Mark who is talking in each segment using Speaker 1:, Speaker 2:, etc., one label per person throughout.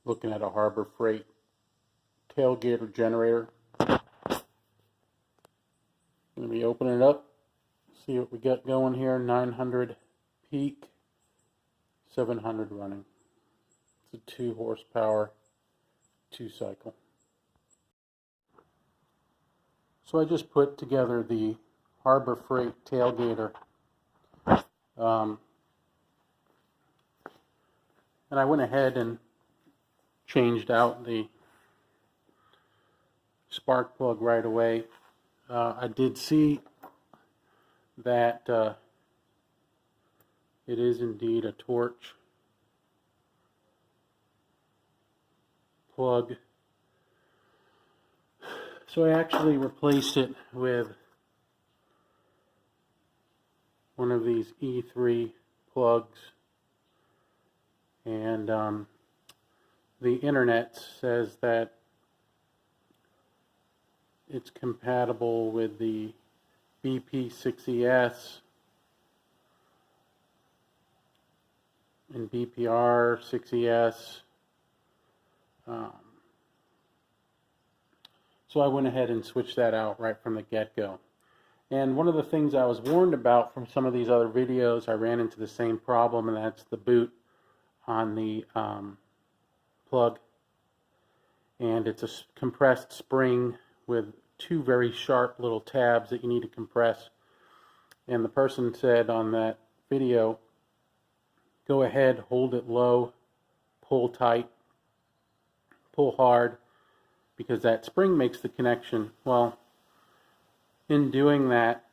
Speaker 1: looking at a Harbor Freight Tailgator Generator. Going to be opening it up, see what we got going here. 900 peak, 700 running. It's a 2 horsepower, 2 cycle. So I just put together the Harbor Freight Tailgator. And I went ahead and changed out the spark plug right away. I did see that it is indeed a torch plug. So I actually replaced it with one of these E3 plugs, and the internet says that it's compatible with the BP6ES and BPR6ES. So I went ahead and switched that out right from the get-go. And one of the things I was warned about from some of these other videos, I ran into the same problem, and that's the boot on the plug. And it's a compressed spring with 2 very sharp little tabs that you need to compress. And the person said on that video, go ahead, hold it low, pull tight, pull hard, because that spring makes the connection. Well, in doing that,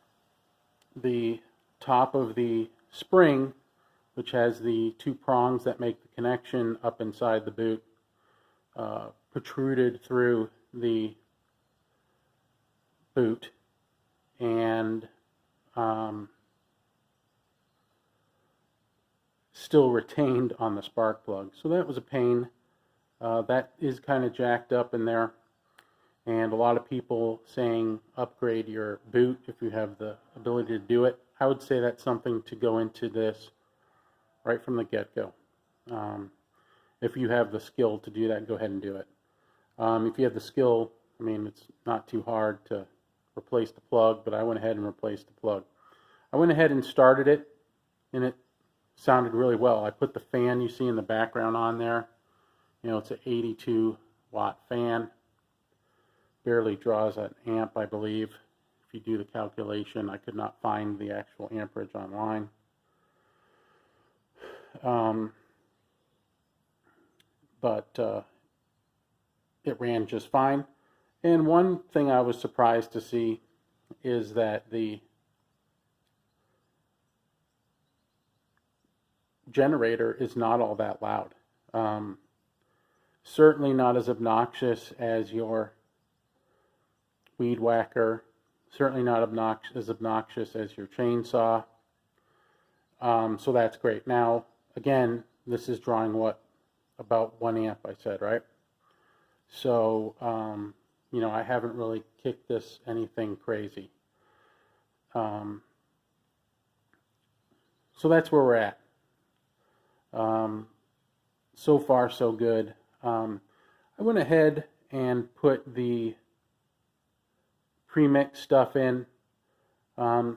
Speaker 1: the top of the spring, which has the 2 prongs that make the connection up inside the boot, protruded through the boot and still retained on the spark plug. So that was a pain. That is kind of jacked up in there, and a lot of people saying upgrade your boot if you have the ability to do it. I would say that's something to go into this right from the get-go. If you have the skill to do that, go ahead and do it. If you have the skill, I mean, it's not too hard to replace the plug, but I went ahead and replaced the plug. I went ahead and started it, and it sounded really well. I put the fan you see in the background on there. You know, it's an 82 watt fan. Barely draws an amp, I believe. If you do the calculation, I could not find the actual amperage online. But it ran just fine. And one thing I was surprised to see is that the generator is not all that loud. Certainly not as obnoxious as your weed whacker. Certainly not as obnoxious as your chainsaw. So that's great. Now, again, this is drawing what? About 1 amp, I said, right? So, you know, I haven't really kicked this anything crazy. So that's where we're at. So far, so good. I went ahead and put the pre-mix stuff in. I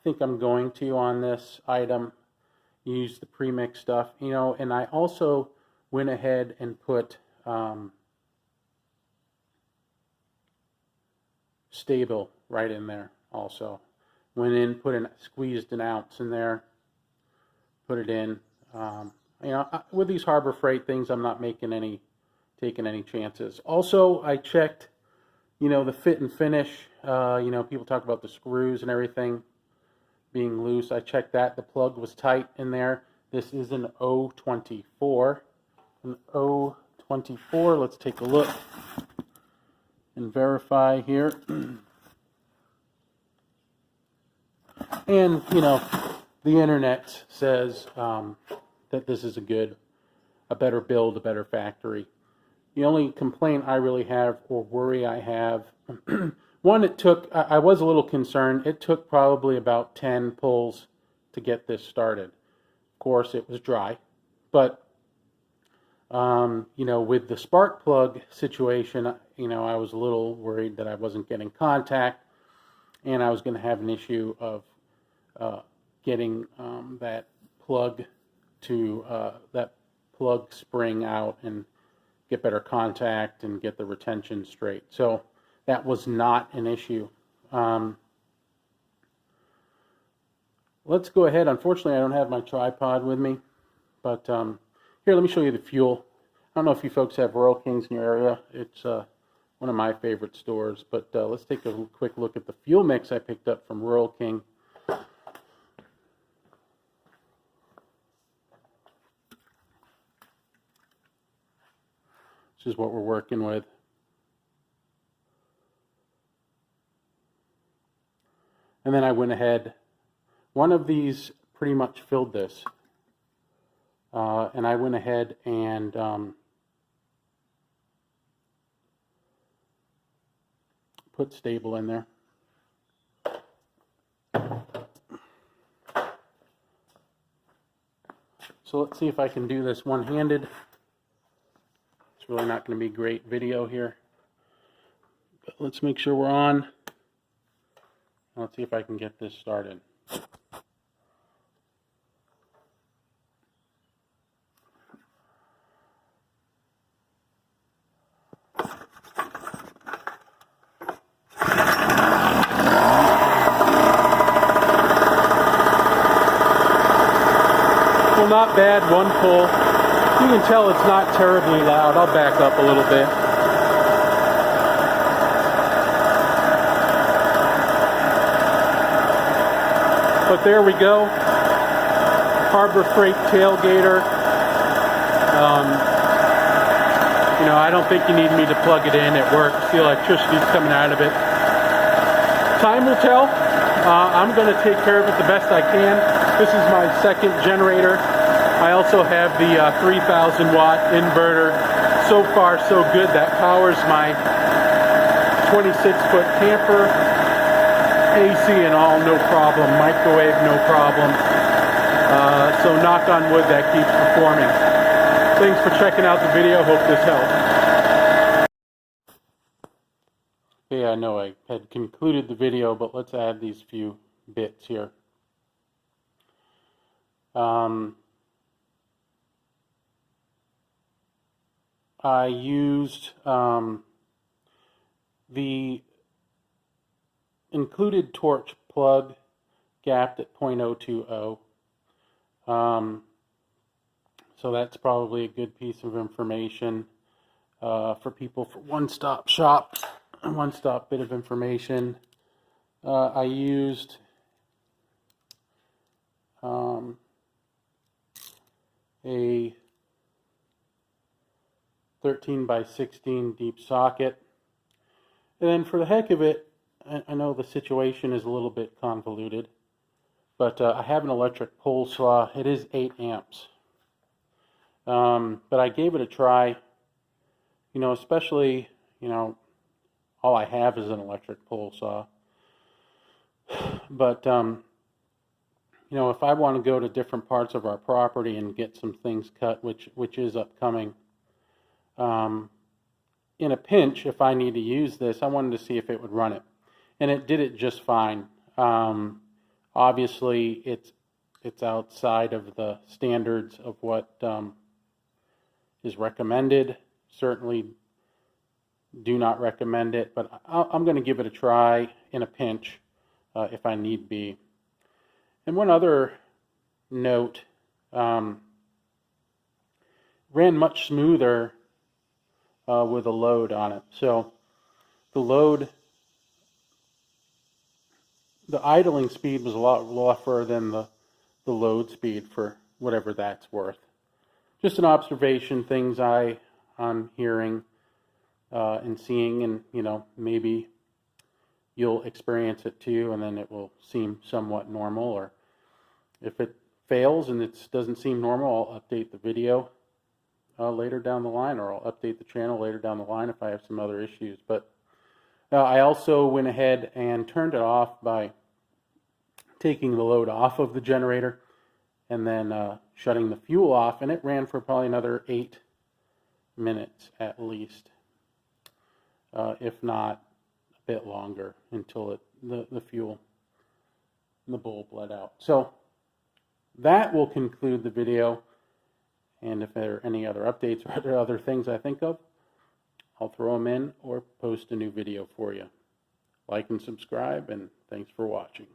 Speaker 1: think I'm going to, on this item, use the pre-mix stuff. You know, and I also went ahead and put stable right in there also. Went in, squeezed an ounce in there, put it in. You know, with these Harbor Freight things, I'm not taking any chances. Also, I checked, you know, the fit and finish. You know, people talk about the screws and everything being loose. I checked that. The plug was tight in there. This is an 024. An 024. Let's take a look and verify here. And, you know, the internet says that this is a better build, a better factory. The only complaint I really have, or worry I have, one, I was a little concerned. It took probably about 10 pulls to get this started. Of course, it was dry, but You know, with the spark plug situation, you know, I was a little worried that I wasn't getting contact, and I was going to have an issue of getting that plug to that plug spring out and get better contact and get the retention straight. So that was not an issue. Let's go ahead. Unfortunately, I don't have my tripod with me, but here, let me show you the fuel. I don't know if you folks have Royal Kings in your area. It's one of my favorite stores, but let's take a quick look at the fuel mix I picked up from Royal King. This is what we're working with. And then I went ahead, one of these pretty much filled this. And I went ahead and put stable in there. So let's see if I can do this one-handed. It's really not going to be great video here, but let's make sure we're on. Let's see if I can get this started. Well, not bad, one pull. You can tell it's not terribly loud. I'll back up a little bit. But there we go. Harbor Freight Tailgator. You know, I don't think you need me to plug it in. It works. The electricity's coming out of it. Time will tell. I'm going to take care of it the best I can. This is my second generator. I also have the 3,000 watt inverter. So far, so good. That powers my 26-foot camper. AC and all, no problem. Microwave, no problem. So knock on wood, that keeps performing. Thanks for checking out the video. Hope this helped. Okay, I know I had concluded the video, but let's add these few bits here. I used the included torch plug gapped at 0.020. So that's probably a good piece of information for people for one-stop shop, one-stop bit of information. I used a 13 by 16 deep socket. And then for the heck of it, I know the situation is a little bit convoluted, but I have an electric pole saw. It is 8 amps. But I gave it a try, you know, especially, you know, all I have is an electric pole saw. But, you know, if I want to go to different parts of our property and get some things cut, which is upcoming, in a pinch, if I need to use this, I wanted to see if it would run it. And it did it just fine. Obviously, it's outside of the standards of what is recommended. Certainly do not recommend it, but I'm going to give it a try in a pinch if I need be. And one other note, ran much smoother with a load on it. So the load, the idling speed was a lot rougher than the load speed, for whatever that's worth. Just an observation, things I'm hearing and seeing, and you know, maybe you'll experience it too, and then it will seem somewhat normal. Or if it fails and it doesn't seem normal, I'll update the video later down the line, or I'll update the channel later down the line if I have some other issues. But I also went ahead and turned it off by taking the load off of the generator and then shutting the fuel off, and it ran for probably another 8 minutes at least, if not a bit longer, until the fuel in the bowl bled out. So that will conclude the video, and if there are any other updates or other things I think of, I'll throw them in or post a new video for you. Like and subscribe, and thanks for watching.